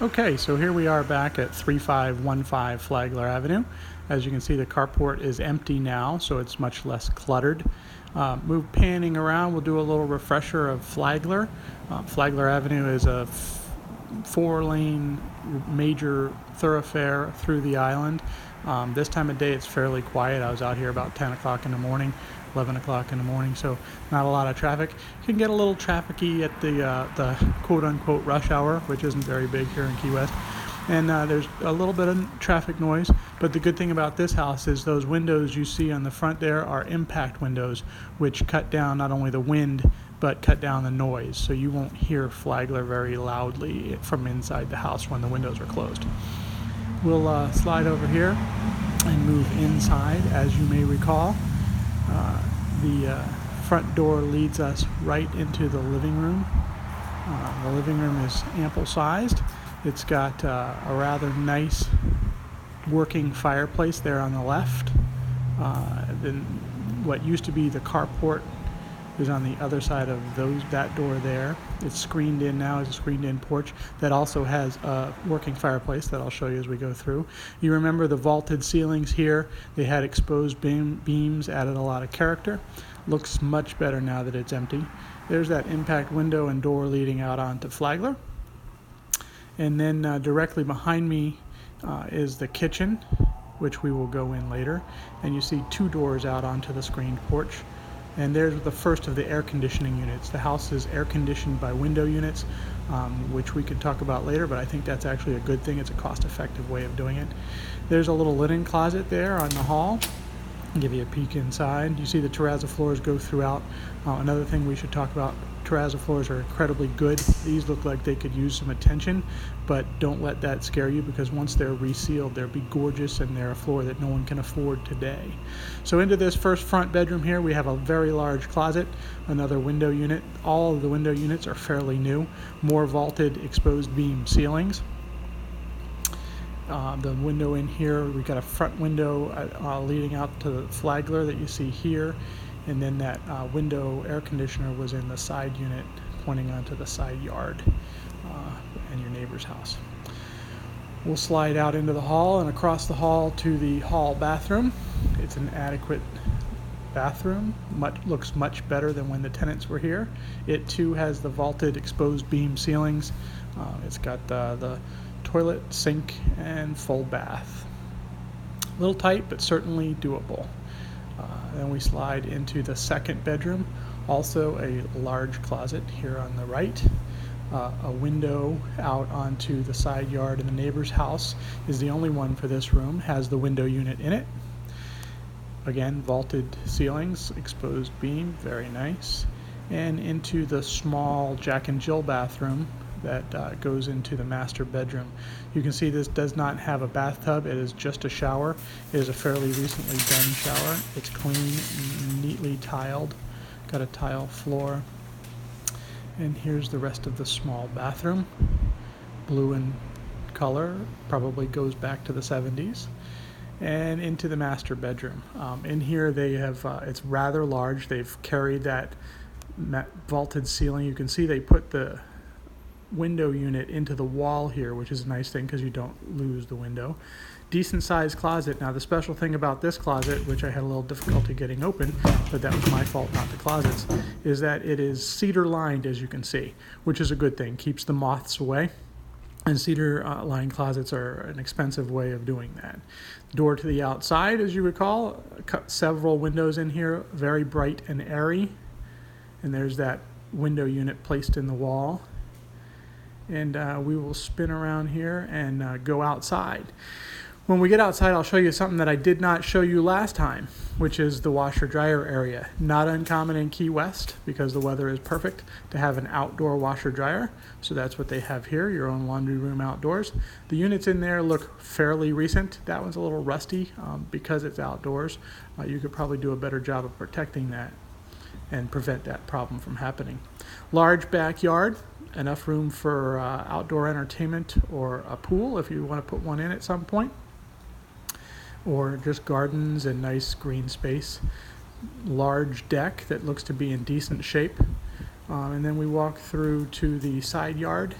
Okay, so here we are back at 3515 Flagler Avenue. As you can see, the carport is empty now, so it's much less cluttered. Move panning around, we'll do a little refresher of Flagler. Flagler Avenue is a four-lane major thoroughfare through the island. This time of day it's fairly quiet. I was out here about 10 o'clock in the morning, 11 o'clock in the morning, so not a lot of traffic. You can get a little trafficy at the quote-unquote rush hour, which isn't very big here in Key West. And there's a little bit of traffic noise, but the good thing about this house is those windows you see on the front there are impact windows, which cut down not only the wind, but cut down the noise, so you won't hear Flagler very loudly from inside the house when the windows are closed. We'll slide over here and move inside. As you may recall, the front door leads us right into the living room. The living room is ample sized. It's got a rather nice working fireplace there on the left. Then what used to be the carport is on the other side of that door there. It's screened in now as a screened-in porch that also has a working fireplace that I'll show you as we go through. You remember the vaulted ceilings here? They had exposed beams, added a lot of character. Looks much better now that it's empty. There's that impact window and door leading out onto Flagler. And then directly behind me is the kitchen, which we will go in later. And you see two doors out onto the screened porch. And there's the first of the air conditioning units. The house is air conditioned by window units, which we could talk about later, but I think that's actually a good thing. It's a cost-effective way of doing it. There's a little linen closet there on the hall. I'll give you a peek inside. You see the terrazzo floors go throughout. Another thing we should talk about, terrazzo floors are incredibly good. These look like they could use some attention, but don't let that scare you, because once they're resealed, they'll be gorgeous, and they're a floor that no one can afford today. So into this first front bedroom here, we have a very large closet, another window unit. All of the window units are fairly new. More vaulted exposed beam ceilings. The window in here, we've got a front window leading out to the Flagler that you see here, and then that window air conditioner was in the side unit pointing onto the side yard and your neighbor's house. We'll slide out into the hall and across the hall to the hall bathroom. It's an adequate bathroom. Looks much better than when the tenants were here. It too has the vaulted exposed beam ceilings. It's got the toilet, sink, and full bath. A little tight, but certainly doable. Then we slide into the second bedroom, also a large closet here on the right. A window out onto the side yard in the neighbor's house is the only one for this room, has the window unit in it. Again, vaulted ceilings, exposed beam, very nice. And into the small Jack and Jill bathroom that goes into the master bedroom. You can see this does not have a bathtub. It is just a shower. It is a fairly recently done shower. It's clean, neatly tiled, got a tile floor. And here's the rest of the small bathroom. Blue in color, probably goes back to the 70s. And into the master bedroom. In here they have, it's rather large. They've carried that vaulted ceiling. You can see they put the window unit into the wall here, which is a nice thing because you don't lose the window. Decent sized closet. Now the special thing about this closet, which I had a little difficulty getting open, but that was my fault, not the closet's, is that it is cedar lined, as you can see, which is a good thing. Keeps the moths away. And cedar lined closets are an expensive way of doing that. Door to the outside, as you recall, several windows in here, very bright and airy. And there's that window unit placed in the wall. And we will spin around here and go outside. When we get outside, I'll show you something that I did not show you last time, which is the washer-dryer area. Not uncommon in Key West, because the weather is perfect, to have an outdoor washer-dryer. So that's what they have here, your own laundry room outdoors. The units in there look fairly recent. That one's a little rusty because it's outdoors. You could probably do a better job of protecting that and prevent that problem from happening. Large backyard. Enough room for outdoor entertainment or a pool if you want to put one in at some point, or just gardens and nice green space. Large deck that looks to be in decent shape. And then we walk through to the side yard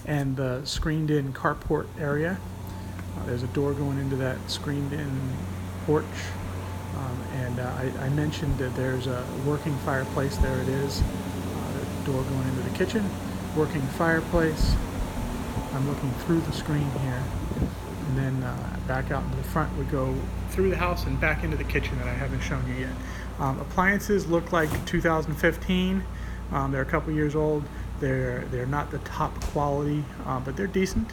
and the screened-in carport area. There's a door going into that screened-in porch. I mentioned that there's a working fireplace. There it is. The door going into the kitchen. Working fireplace. I'm looking through the screen here. And then back out into the front. We go through the house and back into the kitchen that I haven't shown you yet. Appliances look like 2015. They're a couple years old. They're not the top quality, but they're decent.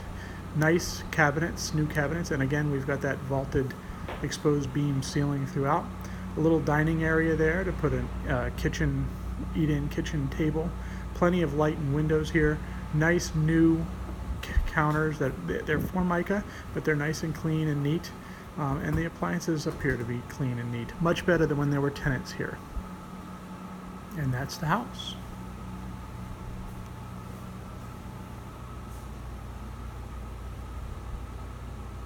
Nice cabinets, new cabinets, and again we've got that vaulted exposed beam ceiling throughout. A little dining area there to put a kitchen, eat-in kitchen table. Plenty of light and windows here. Nice new counters that they're Formica, but they're nice and clean and neat. And the appliances appear to be clean and neat. Much better than when there were tenants here. And that's the house.